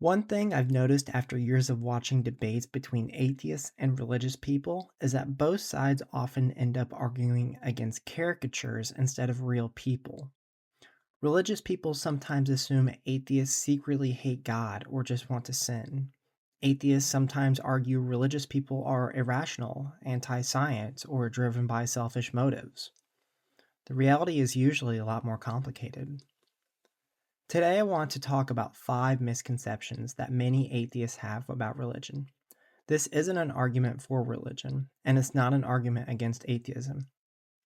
One thing I've noticed after years of watching debates between atheists and religious people is that both sides often end up arguing against caricatures instead of real people. Religious people sometimes assume atheists secretly hate God or just want to sin. Atheists sometimes argue religious people are irrational, anti science, or driven by selfish motives. The reality is usually a lot more complicated. Today, I want to talk about 5 misconceptions that many atheists have about religion. This isn't an argument for religion, and it's not an argument against atheism.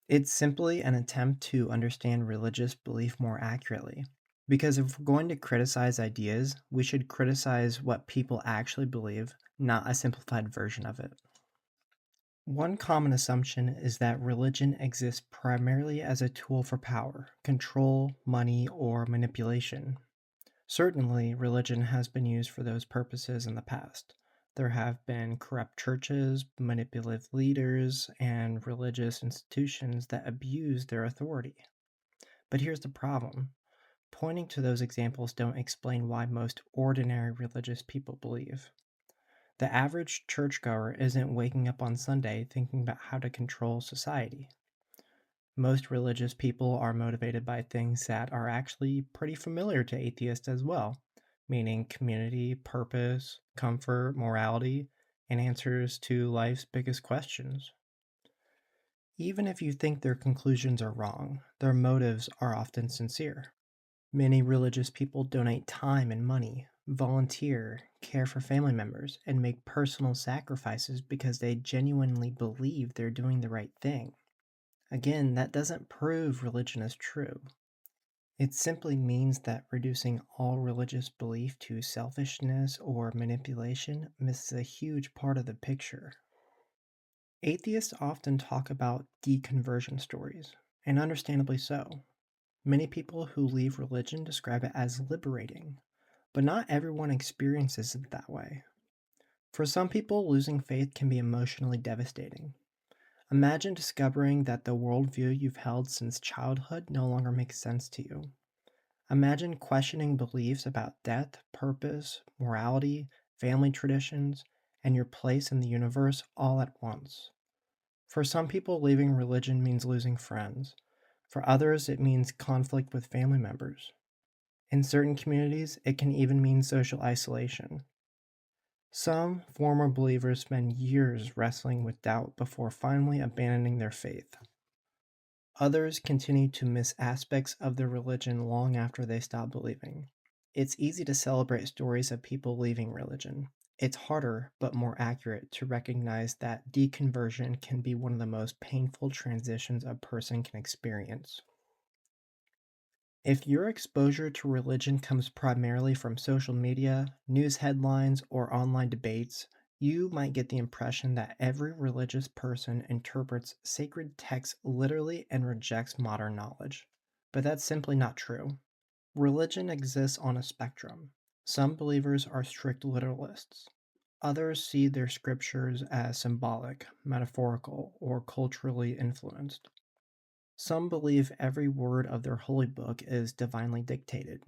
It's simply an attempt to understand religious belief more accurately. Because if we're going to criticize ideas, we should criticize what people actually believe, not a simplified version of it. One common assumption is that religion exists primarily as a tool for power, control, money, or manipulation. Certainly, religion has been used for those purposes in the past. There have been corrupt churches, manipulative leaders, and religious institutions that abuse their authority. But here's the problem. Pointing to those examples don't explain why most ordinary religious people believe. The average churchgoer isn't waking up on Sunday thinking about how to control society. Most religious people are motivated by things that are actually pretty familiar to atheists as well, meaning community, purpose, comfort, morality, and answers to life's biggest questions. Even if you think their conclusions are wrong, their motives are often sincere. Many religious people donate time and money, volunteer, care for family members, and make personal sacrifices because they genuinely believe they're doing the right thing. Again, that doesn't prove religion is true. It simply means that reducing all religious belief to selfishness or manipulation misses a huge part of the picture. Atheists often talk about deconversion stories, and understandably so. Many people who leave religion describe it as liberating, but not everyone experiences it that way. For some people, losing faith can be emotionally devastating. Imagine discovering that the worldview you've held since childhood no longer makes sense to you. Imagine questioning beliefs about death, purpose, morality, family traditions, and your place in the universe all at once. For some people, leaving religion means losing friends. For others, it means conflict with family members. In certain communities, it can even mean social isolation. Some former believers spend years wrestling with doubt before finally abandoning their faith. Others continue to miss aspects of their religion long after they stop believing. It's easy to celebrate stories of people leaving religion. It's harder, but more accurate, to recognize that deconversion can be one of the most painful transitions a person can experience. If your exposure to religion comes primarily from social media, news headlines, or online debates, you might get the impression that every religious person interprets sacred texts literally and rejects modern knowledge. But that's simply not true. Religion exists on a spectrum. Some believers are strict literalists. Others see their scriptures as symbolic, metaphorical, or culturally influenced. Some believe every word of their holy book is divinely dictated.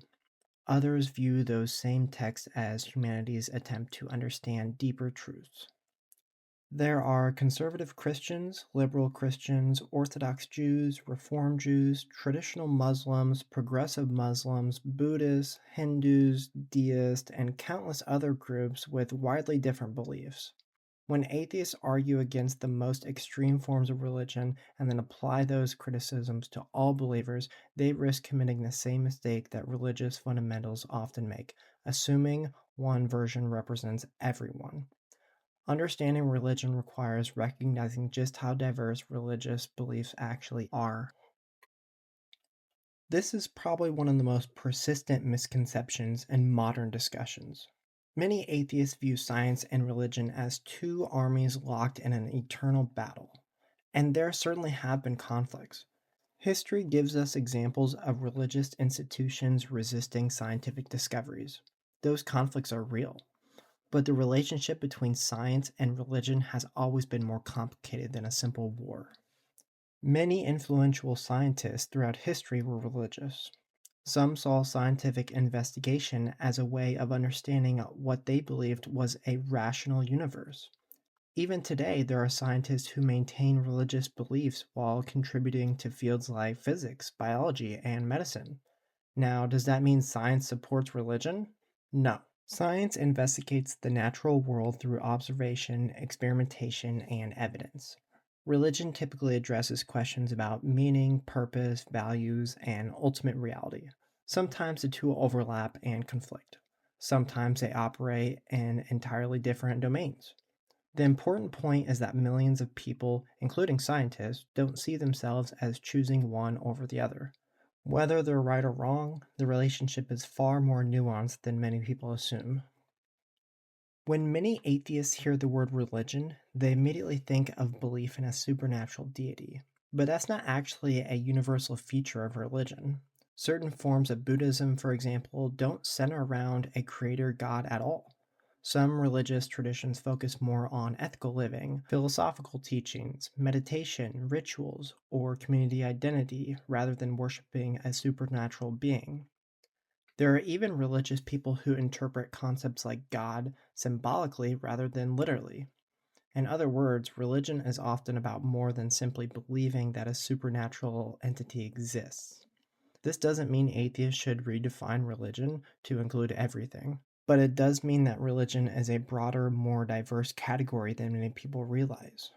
Others view those same texts as humanity's attempt to understand deeper truths. There are conservative Christians, liberal Christians, Orthodox Jews, Reform Jews, traditional Muslims, progressive Muslims, Buddhists, Hindus, deists, and countless other groups with widely different beliefs. When atheists argue against the most extreme forms of religion and then apply those criticisms to all believers, they risk committing the same mistake that religious fundamentalists often make, assuming one version represents everyone. Understanding religion requires recognizing just how diverse religious beliefs actually are. This is probably one of the most persistent misconceptions in modern discussions. Many atheists view science and religion as two armies locked in an eternal battle, and there certainly have been conflicts. History gives us examples of religious institutions resisting scientific discoveries. Those conflicts are real, but the relationship between science and religion has always been more complicated than a simple war. Many influential scientists throughout history were religious. Some saw scientific investigation as a way of understanding what they believed was a rational universe. Even today, there are scientists who maintain religious beliefs while contributing to fields like physics, biology, and medicine. Now, does that mean science supports religion? No. Science investigates the natural world through observation, experimentation, and evidence. Religion typically addresses questions about meaning, purpose, values, and ultimate reality. Sometimes the two overlap and conflict. Sometimes they operate in entirely different domains. The important point is that millions of people, including scientists, don't see themselves as choosing one over the other. Whether they're right or wrong, the relationship is far more nuanced than many people assume. When many atheists hear the word religion, they immediately think of belief in a supernatural deity. But that's not actually a universal feature of religion. Certain forms of Buddhism, for example, don't center around a creator god at all. Some religious traditions focus more on ethical living, philosophical teachings, meditation, rituals, or community identity rather than worshiping a supernatural being. There are even religious people who interpret concepts like God symbolically rather than literally. In other words, religion is often about more than simply believing that a supernatural entity exists. This doesn't mean atheists should redefine religion to include everything, but it does mean that religion is a broader, more diverse category than many people realize.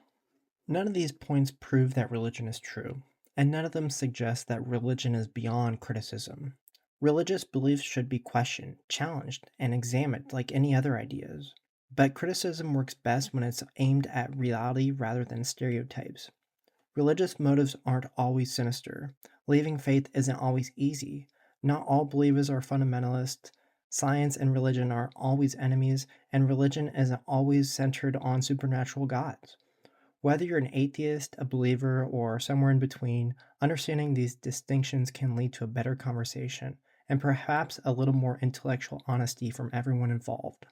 None of these points prove that religion is true, and none of them suggest that religion is beyond criticism. Religious beliefs should be questioned, challenged, and examined like any other ideas. But criticism works best when it's aimed at reality rather than stereotypes. Religious motives aren't always sinister. Leaving faith isn't always easy. Not all believers are fundamentalists. Science and religion aren't always enemies, and religion isn't always centered on supernatural gods. Whether you're an atheist, a believer, or somewhere in between, understanding these distinctions can lead to a better conversation and perhaps a little more intellectual honesty from everyone involved.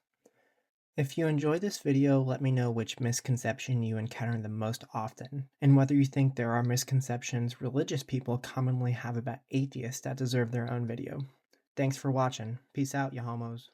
If you enjoyed this video, let me know which misconception you encounter the most often, and whether you think there are misconceptions religious people commonly have about atheists that deserve their own video. Thanks for watching. Peace out, ya homos.